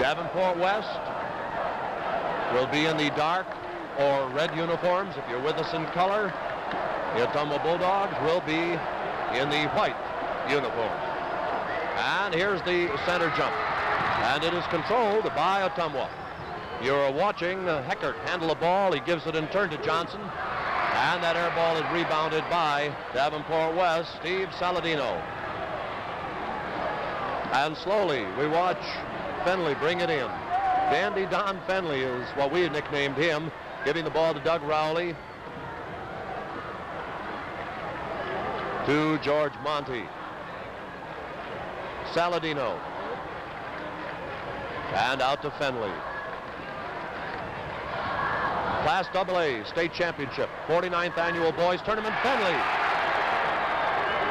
Davenport West will be in the dark or red uniforms. If you're with us in color, the Ottumwa Bulldogs will be in the white uniform. And here's the center jump. And it is controlled by Ottumwa. You're watching Heckert handle the ball. He gives it in turn to Johnson. And that air ball is rebounded by Davenport West, Steve Saladino. And slowly we watch Fenley bring it in. Dandy Don Fenley is what we nicknamed him, giving the ball to Doug Rowley. To George Monty. Saladino. And out to Fenley. Class AA State Championship, 49th Annual Boys Tournament, Fenley.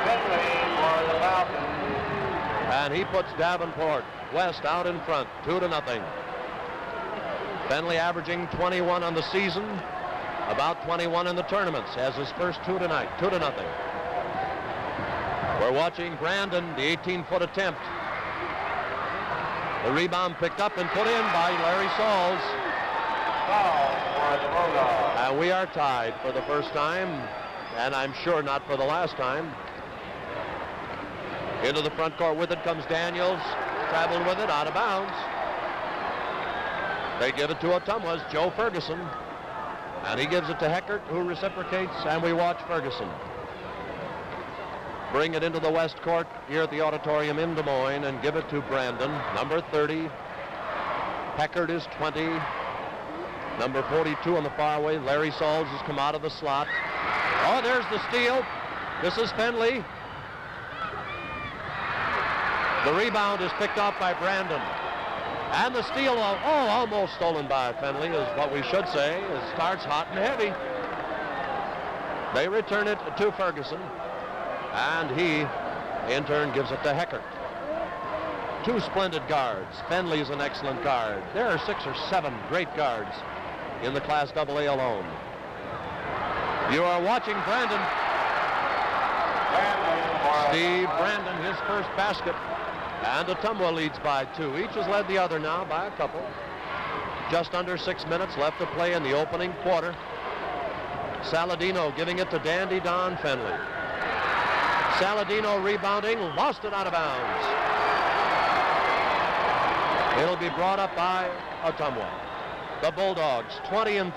Fenley for the Falcons. And he puts Davenport West out in front, 2-0. Fenley averaging 21 on the season, about 21 in the tournaments. Has his first 2 tonight, 2-0. We're watching Brandon, the 18-foot attempt. The rebound picked up and put in by Larry Sauls. And we are tied for the first time, and I'm sure not for the last time. Into the front court with it comes Daniels. Traveled with it, out of bounds. They give it to Ottumwa's Joe Ferguson. And he gives it to Heckert, who reciprocates, and we watch Ferguson bring it into the West Court here at the auditorium in Des Moines and give it to Brandon, number 30. Heckert is 20. Number 42 on the far way. Larry Sauls has come out of the slot. Oh, there's the steal. This is Fenley. The rebound is picked up by Brandon. And the steal, almost stolen by Fenley is what we should say. It starts hot and heavy. They return it to Ferguson. And he, in turn, gives it to Heckert. 2 splendid guards. Fenley is an excellent guard. There are 6 or 7 great guards in the Class AA alone. You are watching Brandon. Steve Brandon, his first basket. And Ottumwa leads by 2. Each has led the other now by a couple. Just under 6 minutes left to play in the opening quarter. Saladino giving it to Dandy Don Fenley. Saladino rebounding, lost it out of bounds. It'll be brought up by Ottumwa. The Bulldogs, 20-4.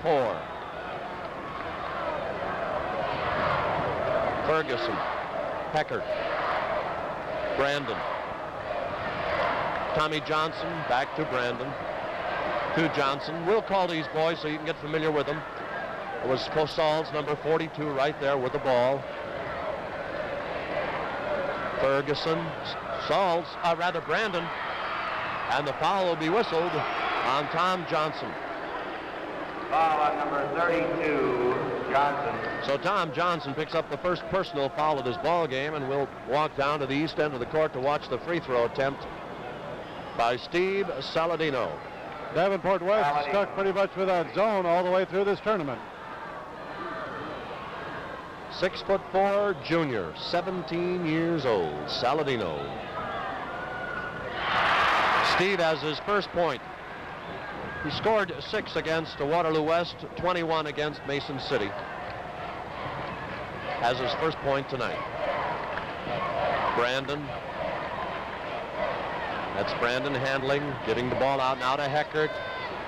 Ferguson, Heckert, Brandon. Tommy Johnson back to Brandon. To Johnson. We'll call these boys so you can get familiar with them. It was Sauls, number 42, right there with the ball. Ferguson, Sauls, Brandon. And the foul will be whistled on Tom Johnson. Foul on number 32, Johnson. So Tom Johnson picks up the first personal foul of his ball game, and we'll walk down to the east end of the court to watch the free throw attempt by Steve Saladino. Davenport West stuck pretty much with that zone all the way through this tournament. 6'4" junior, 17 years old, Saladino. Steve has his first point. He scored 6 against Waterloo West, 21 against Mason City. Has his first point tonight. Brandon. That's Brandon handling, giving the ball out now to Heckert.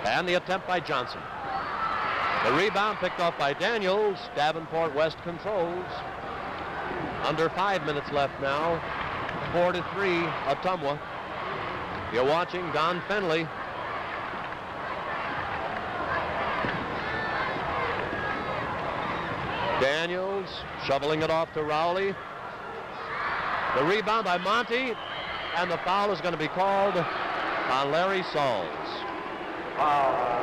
And the attempt by Johnson. The rebound picked off by Daniels. Davenport West controls. Under 5 minutes left now. 4-3, Ottumwa. You're watching Don Fenley. Daniels shoveling it off to Rowley. The rebound by Monty. And the foul is going to be called on Larry Sauls.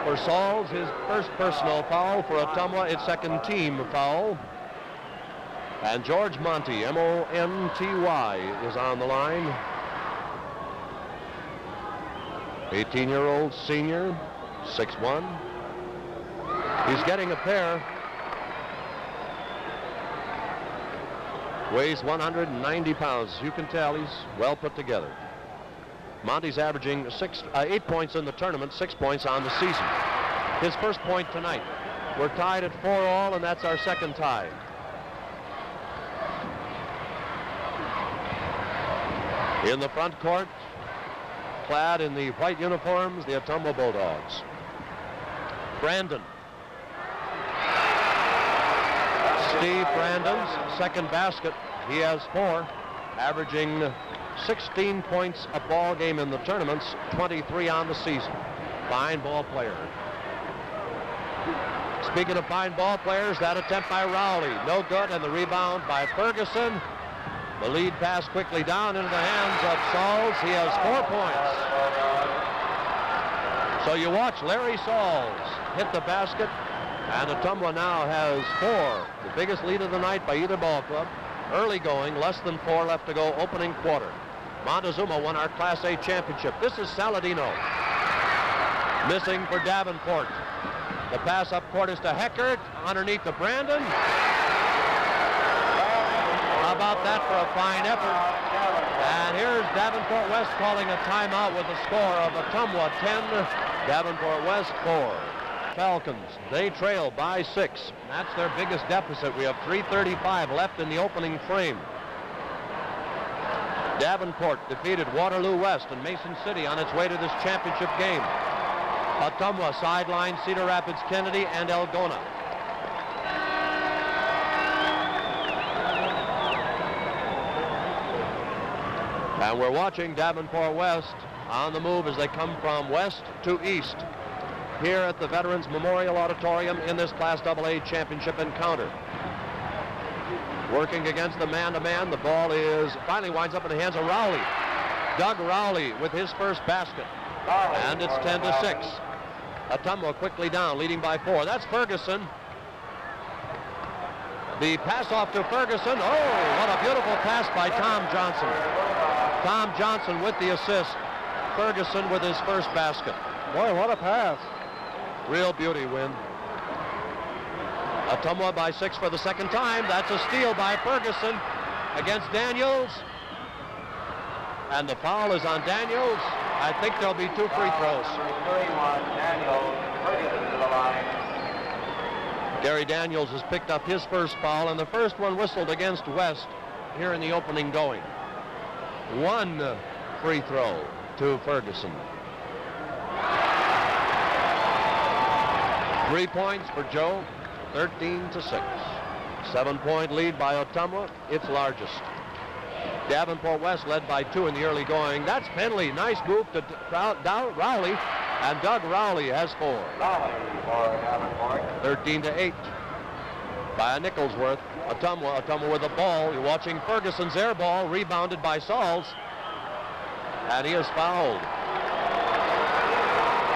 For Sauls, his first personal foul. For Ottumwa, its second team foul. And George Monty, M-O-N-T-Y, is on the line. 18-year-old senior, 6'1". He's getting a pair. Weighs 190 pounds. You can tell he's well put together. Monty's averaging 8 points in the tournament, 6 points on the season. His first point tonight. We're tied at 4-all, and that's our second tie. In the front court, clad in the white uniforms, the Ottumwa Bulldogs. Brandon. Steve Brandon's second basket. He has 4, averaging 16 points a ball game in the tournaments, 23 on the season. Fine ball player. Speaking of fine ball players, that attempt by Rowley, no good, and the rebound by Ferguson. The lead pass quickly down into the hands of Sauls. He has 4 points. So you watch Larry Sauls hit the basket, and Ottumwa now has 4, the biggest lead of the night by either ball club. Early going, less than 4 left to go, opening quarter. Montezuma won our Class A championship. This is Saladino. Missing for Davenport. The pass up court is to Heckert, underneath to Brandon. How about that for a fine effort? And here's Davenport West calling a timeout with a score of Ottumwa 10, Davenport West 4. Falcons, they trail by 6. That's their biggest deficit. We have 3:35 left in the opening frame. Davenport defeated Waterloo West and Mason City on its way to this championship game. Ottumwa sideline Cedar Rapids, Kennedy, and Elgona. And we're watching Davenport West on the move as they come from west to east here at the Veterans Memorial Auditorium in this Class AA championship encounter. Working against the man-to-man, the ball finally winds up in the hands of Rowley. Doug Rowley with his first basket. And it's 10-6. Ottumwa quickly down, leading by 4. That's Ferguson. The pass off to Ferguson. Oh, what a beautiful pass by Tom Johnson. Tom Johnson with the assist. Ferguson with his first basket. Boy, what a pass. Real beauty, Win. Ottumwa by 6 for the second time. That's a steal by Ferguson against Daniels. And the foul is on Daniels. I think there'll be 2 free throws. 31, Daniels, Ferguson to the line. Gary Daniels has picked up his first foul, and the first one whistled against West here in the opening going. 1 free throw to Ferguson. 3 points for Joe, 13-6. 7-point lead by Ottumwa, its largest. Davenport West led by 2 in the early going. That's Penley. Nice move to Rowley, and Doug Rowley has 4. Rowley for Davenport. 13-8 by Nicholsworth. Ottumwa with the ball. You're watching Ferguson's air ball, rebounded by Sauls, and he is fouled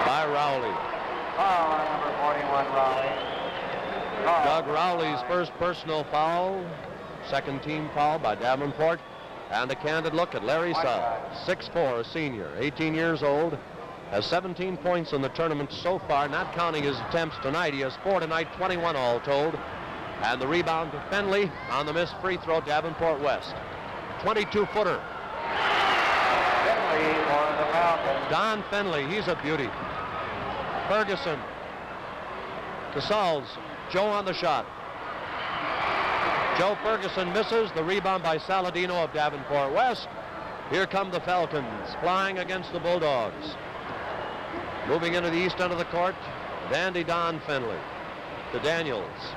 by Rowley. Foul on number 41, Rowley. Doug Rowley's first personal foul, second team foul by Davenport. And a candid look at Larry Sauls, 6'4", a senior, 18 years old, has 17 points in the tournament so far, not counting his attempts tonight. He has 4 tonight, 21 all told. And the rebound to Fenley on the missed free throw, Davenport West. 22-footer. Fenley for the Falcons. Don Fenley, he's a beauty. Ferguson to Sauls. Joe on the shot. Joe Ferguson misses. The rebound by Saladino of Davenport West. Here come the Falcons flying against the Bulldogs. Moving into the east end of the court, Dandy Don Fenley to Daniels.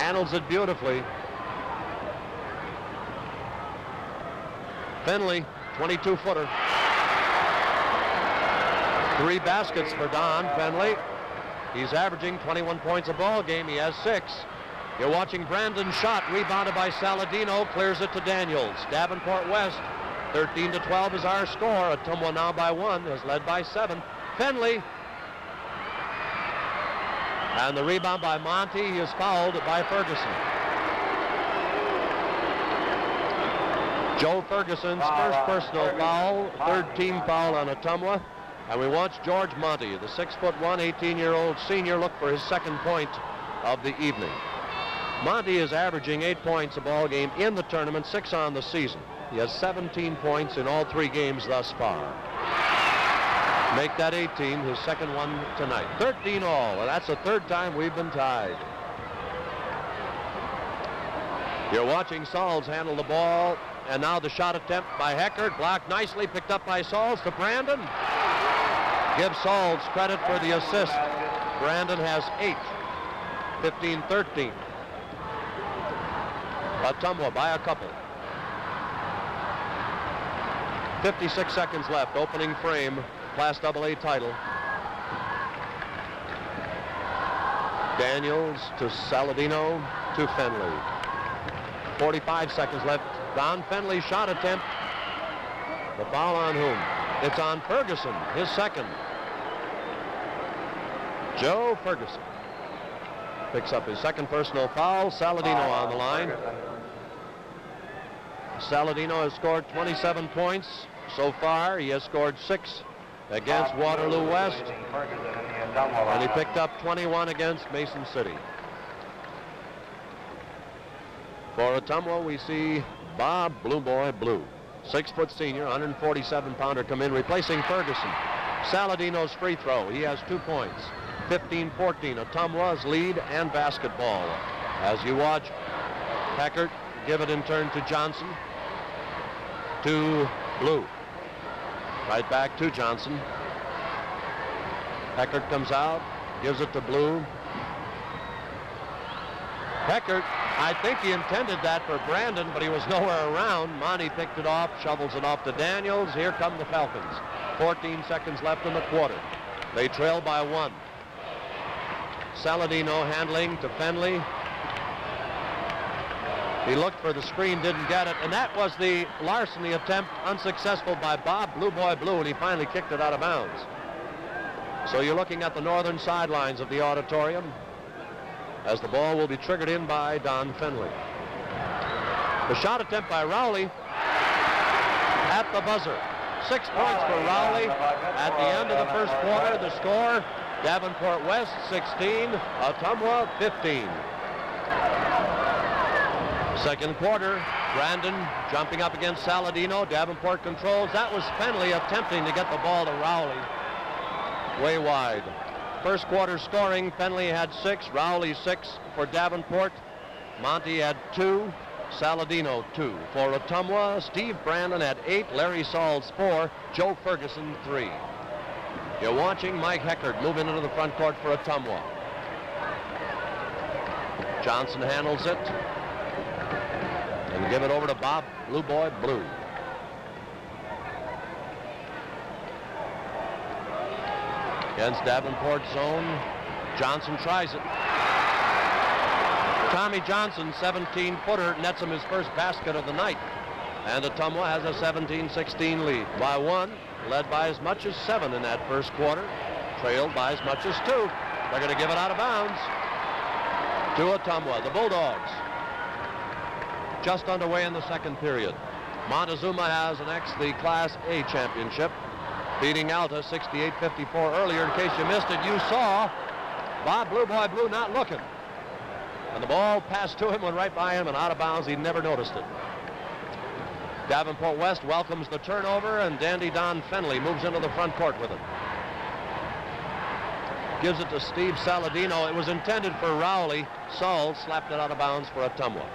Handles it beautifully. Fenley, 22-footer. 3 baskets for Don Fenley. He's averaging 21 points a ball game. He has 6. You're watching Brandon's shot, rebounded by Saladino, clears it to Daniels. Davenport West, 13-12 is our score. Ottumwa now by 1, is led by 7. Fenley. And the rebound by Monty. He is fouled by Ferguson. Joe Ferguson's first personal foul, third team foul on Ottumwa. And we watch George Monty, the 6'1", 18-year-old senior, look for his second point of the evening. Monty is averaging 8 points a ball game in the tournament, 6 on the season. He has 17 points in all 3 games thus far. Make that 18, his second one tonight. 13 all, and that's the 3rd time we've been tied. You're watching Sauls handle the ball, and now the shot attempt by Heckert, blocked nicely, picked up by Sauls to Brandon. Give Sauls credit for the assist. Brandon has 8, 15-13. Ottumwa by a couple. 56 seconds left, opening frame, Class AA title. Daniels to Saladino to Fenley. 45 seconds left. Don Fenley shot attempt. The foul on whom? It's on Ferguson, his second. Joe Ferguson picks up his second personal foul. Saladino on the line. Saladino has scored 27 points so far. He has scored 6 against Waterloo West, and he picked up 21 against Mason City. For Ottumwa, we see Bob Blue Boy Blue, 6-foot senior, 147-pounder, come in, replacing Ferguson. Saladino's free throw. He has 2 points. 15-14. Ottumwa's lead and basketball. As you watch Heckert give it in turn to Johnson, to Blue. Right back to Johnson. Heckert comes out, gives it to Blue. Heckert, I think he intended that for Brandon, but he was nowhere around. Monty picked it off, shovels it off to Daniels. Here come the Falcons. 14 seconds left in the quarter. They trail by 1. Saladino handling to Fenley. He looked for the screen, didn't get it, and that was the larceny attempt, unsuccessful by Bob Blue Boy Blue, and he finally kicked it out of bounds. So you're looking at the northern sidelines of the auditorium as the ball will be triggered in by Don Fenley. The shot attempt by Rowley at the buzzer. 6 points for Rowley at the end of the first quarter. The score, Davenport West 16, Ottumwa 15. Second quarter, Brandon jumping up against Saladino. Davenport controls. That was Fenley attempting to get the ball to Rowley. Way wide. First quarter scoring, Fenley had 6, Rowley 6 for Davenport. Monty had 2, Saladino 2. For Ottumwa, Steve Brandon had 8, Larry Sauls 4, Joe Ferguson 3. You're watching Mike Heckert move into the front court for Ottumwa. Johnson handles it. And give it over to Bob Blue Boy Blue. Against Davenport zone. Johnson tries it. Tommy Johnson, 17-footer, nets him his first basket of the night. And Ottumwa has a 17-16 lead by 1, led by as much as 7 in that first quarter, trailed by as much as 2. They're going to give it out of bounds to Ottumwa, the Bulldogs. Just underway in the second period. Montezuma has annexed the Class A championship, beating Alta 68-54 earlier. In case you missed it, you saw Bob Blue Boy Blue not looking. And the ball passed to him, went right by him and out of bounds. He never noticed it. Davenport West welcomes the turnover, and Dandy Don Fenley moves into the front court with it. Gives it to Steve Saladino. It was intended for Rowley. Sauls slapped it out of bounds for Ottumwa.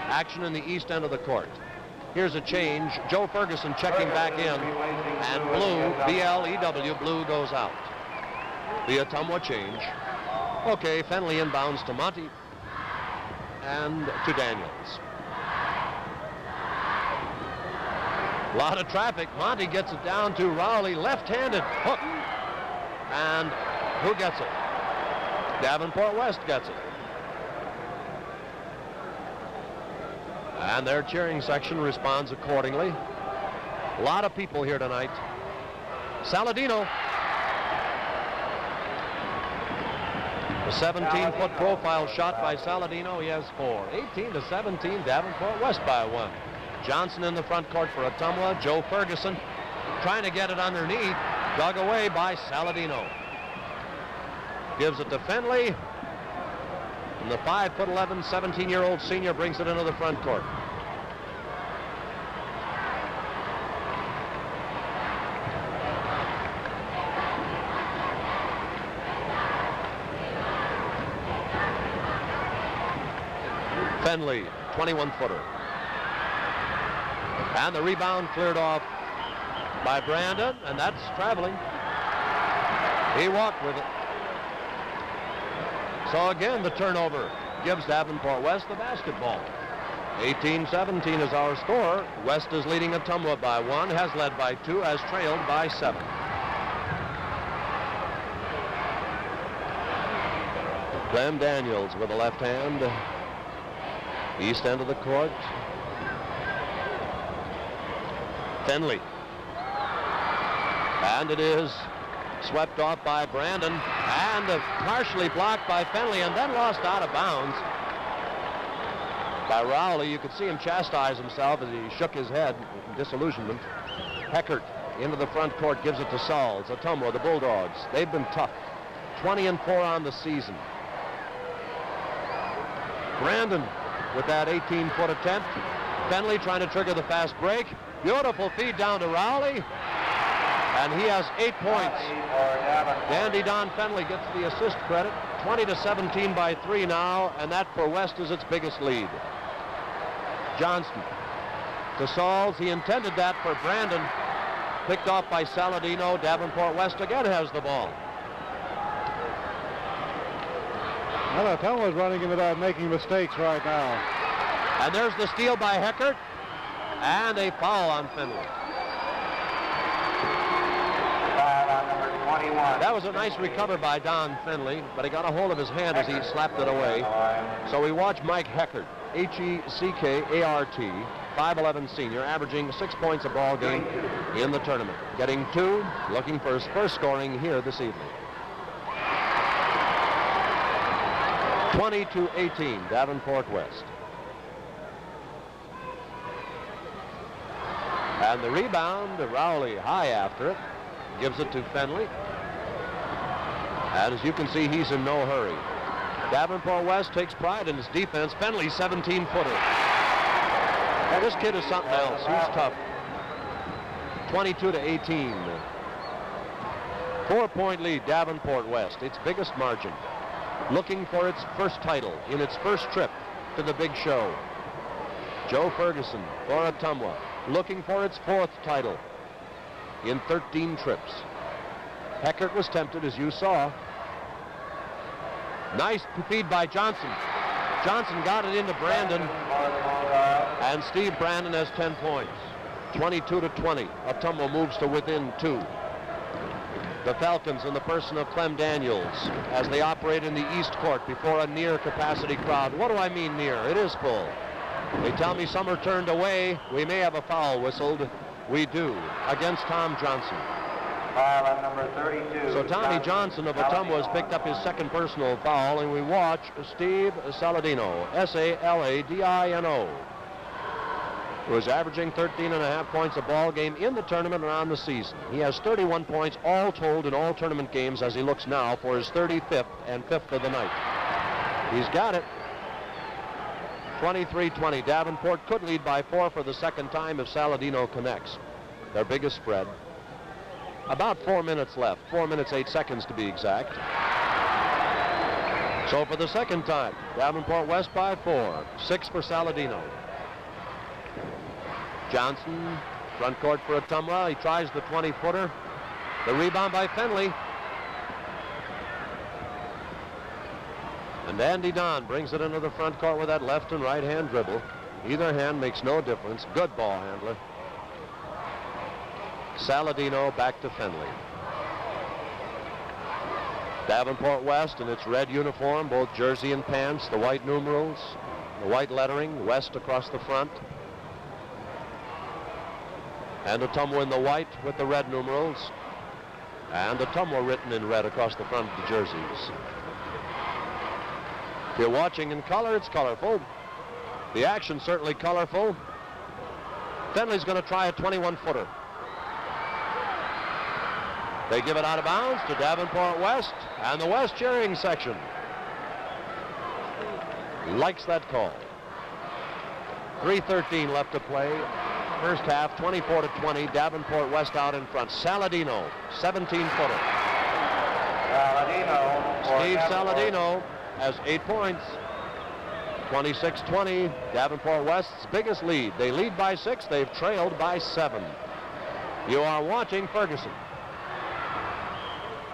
Action in the east end of the court. Here's a change. Joe Ferguson checking back in, and Blue, B-L-E-W, Blue goes out. The Ottumwa change. Okay, Fenley inbounds to Monty and to Daniels. A lot of traffic. Monty gets it down to Rowley, left-handed hook. And who gets it? Davenport West gets it. And their cheering section responds accordingly. A lot of people here tonight. Saladino. The 17-foot profile shot by Saladino. He has 4. 18-17, Davenport West by 1. Johnson in the front court for Ottumwa. Joe Ferguson trying to get it underneath. Dug away by Saladino. Gives it to Fenley. And the 5'11", 17-year-old senior brings it into the front court. Fenley, 21-footer. And the rebound cleared off by Brandon, and that's traveling. He walked with it. So again, the turnover gives Davenport West the basketball. 18-17 is our score. West is leading Ottumwa by 1, has led by 2, has trailed by 7. Clem Daniels with the left hand. East end of the court. Fenley. And it is swept off by Brandon and partially blocked by Fenley and then lost out of bounds by Rowley. You could see him chastise himself as he shook his head in disillusionment. Heckert into the front court gives it to Sauls. Ottumwa, the Bulldogs. They've been tough. 20-4 on the season. Brandon with that 18-foot attempt. Fenley trying to trigger the fast break. Beautiful feed down to Rowley. And he has 8 points. Dandy Don Fenley gets the assist credit. 20-17 by 3 now, and that for West is its biggest lead. Johnston to Sauls. He intended that for Brandon. Picked off by Saladino. Davenport West again has the ball. Well, Ottumwa's running into that, making mistakes right now. And there's the steal by Heckert. And a foul on Fenley. That was a nice recover by Don Fenley, but he got a hold of his hand as he slapped it away. So we watch Mike Heckert, Heckart, 5'11" senior, averaging 6 points a ball game in the tournament. Getting 2, looking for his first scoring here this evening. 20-18, Davenport West. And the rebound, Rowley high after it, gives it to Fenley. And as you can see, he's in no hurry. Davenport West takes pride in his defense. Fenley, 17-footer. Well, this kid is something else. He's tough. 22-18. 4-point lead, Davenport West, its biggest margin. Looking for its first title in its first trip to the big show. Joe Ferguson for Ottumwa, looking for its 4th title in 13 trips. Heckert was tempted, as you saw. Nice feed by Johnson. Johnson got it into Brandon, and Steve Brandon has 10 points. 22-20. Ottumwa moves to within 2. The Falcons in the person of Clem Daniels as they operate in the East Court before a near capacity crowd. What do I mean near? It is full. They tell me some are turned away. We may have a foul whistled. We do, against Tom Johnson. Foul on number 32. So Tommy Johnson of Ottumwa has picked up his 2nd personal foul, and we watch Steve Saladino, Saladino, who is averaging 13.5 points a ball game in the tournament and on the season. He has 31 points all told in all tournament games as he looks now for his 35th and 5th of the night. He's got it. 23-20. Davenport could lead by 4 for the second time if Saladino connects. Their biggest spread. About 4 minutes left. 4 minutes, 8 seconds to be exact. So for the second time, Davenport West by 4. 6 for Saladino. Johnson, front court for Ottumwa. He tries the 20-footer. The rebound by Fenley. And Andy Don brings it into the front court with that left and right hand dribble. Either hand makes no difference. Good ball handler. Saladino back to Fenley. Davenport West in its red uniform, both jersey and pants, the white numerals, the white lettering, West across the front. And Ottumwa in the white with the red numerals. And Ottumwa written in red across the front of the jerseys. If you're watching in color, it's colorful. The action certainly colorful. Fenley's going to try a 21-footer. They give it out of bounds to Davenport West and the West cheering section. likes that call. 3:13 left to play. First half, 24-20. Davenport West out in front. Saladino, 17-footer. Steve Saladino has 8 points. 26-20. Davenport West's biggest lead. They lead by 6. They've trailed by 7. You are watching Ferguson.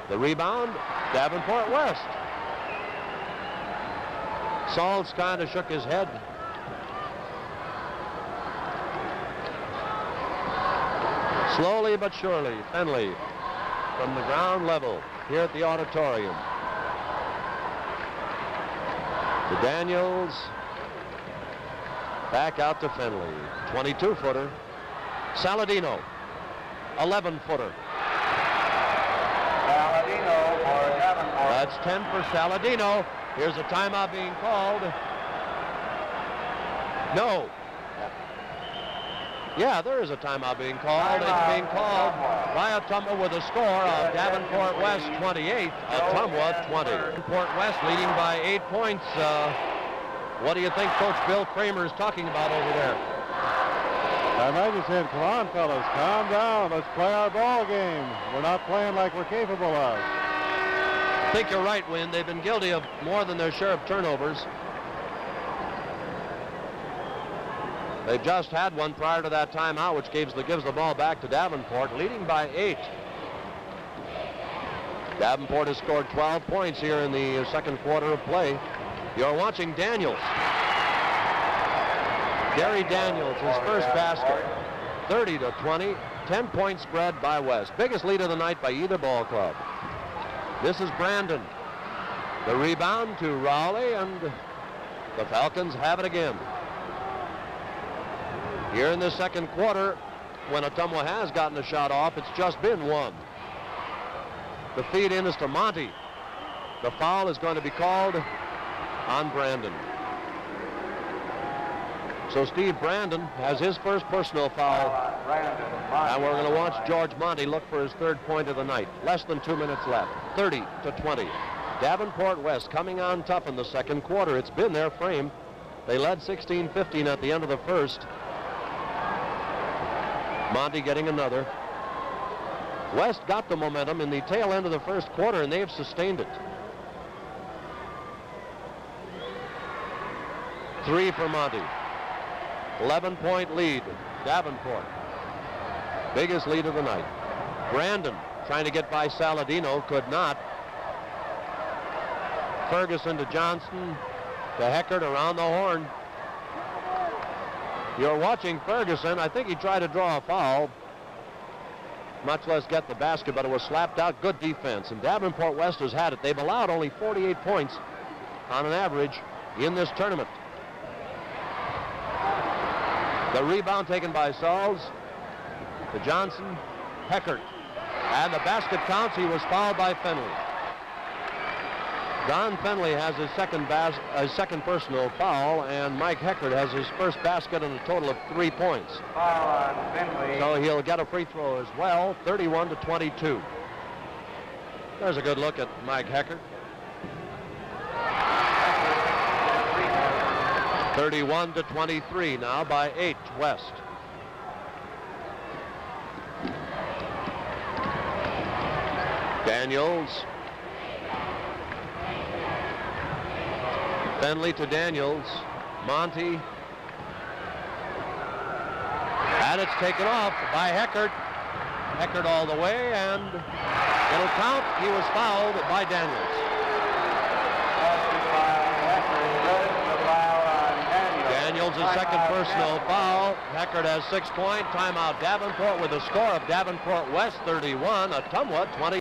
The rebound, Davenport West. Salz kind of shook his head. Slowly but surely, Fenley from the ground level here at the auditorium. To Daniels. Back out to Fenley. 22-footer. Saladino. 11-footer. Saladino for Davenport. That's 10 for Saladino. Here's a timeout being called. No. Yeah, there is a timeout being called. It's being called by Ottumwa with a score of Davenport West 28, Ottumwa 20. Davenport West leading by 8 points. What do you think Coach Bill Kramer is talking about over there? I imagine saying, come on, fellas, calm down. Let's play our ball game. We're not playing like we're capable of. I think you're right, Wynn. They've been guilty of more than their share of turnovers. They've just had one prior to that timeout, which gives the ball back to Davenport, leading by 8. Davenport has scored 12 points here in the second quarter of play. You're watching Daniels. Gary Daniels, his first basket. 30-20, 10-point spread by West. Biggest lead of the night by either ball club. This is Brandon. The rebound to Rowley, and the Falcons have it again. Here in the second quarter, when Ottumwa has gotten a shot off, it's just been one. The feed in is to Monty. The foul is going to be called on Brandon. So Steve Brandon has his first personal foul. And we're going to watch George Monty look for his third point of the night. Less than 2 minutes left. 30-20. Davenport West coming on tough in the second quarter. It's been their frame. They led 16-15 at the end of the first. Monty getting another. West got the momentum in the tail end of the first quarter, and they have sustained it. 3 for Monty. 11-point lead, Davenport. Biggest lead of the night. Brandon trying to get by Saladino, could not. Ferguson to Johnson, to Heckert around the horn. You're watching Ferguson. I think he tried to draw a foul, much less get the basket, but it was slapped out. Good defense, and Davenport West has had it. They've allowed only 48 points on an average in this tournament. The rebound taken by Salz to Johnson, Heckert, and the basket counts. He was fouled by Fenley. Don Fenley has his second personal foul, and Mike Heckert has his first basket and a total of 3 points. Foul on Fenley. So he'll get a free throw as well. 31-22. There's a good look at Mike Heckert. 31-23 now by 8 West. Daniels. Fenley to Daniels. Monty. And it's taken off by Heckert. Heckert all the way, and it'll count. He was fouled by Daniels. Daniels' second personal foul. Heckert has 6 points. Timeout Davenport with a score of Davenport West 31, Ottumwa 20.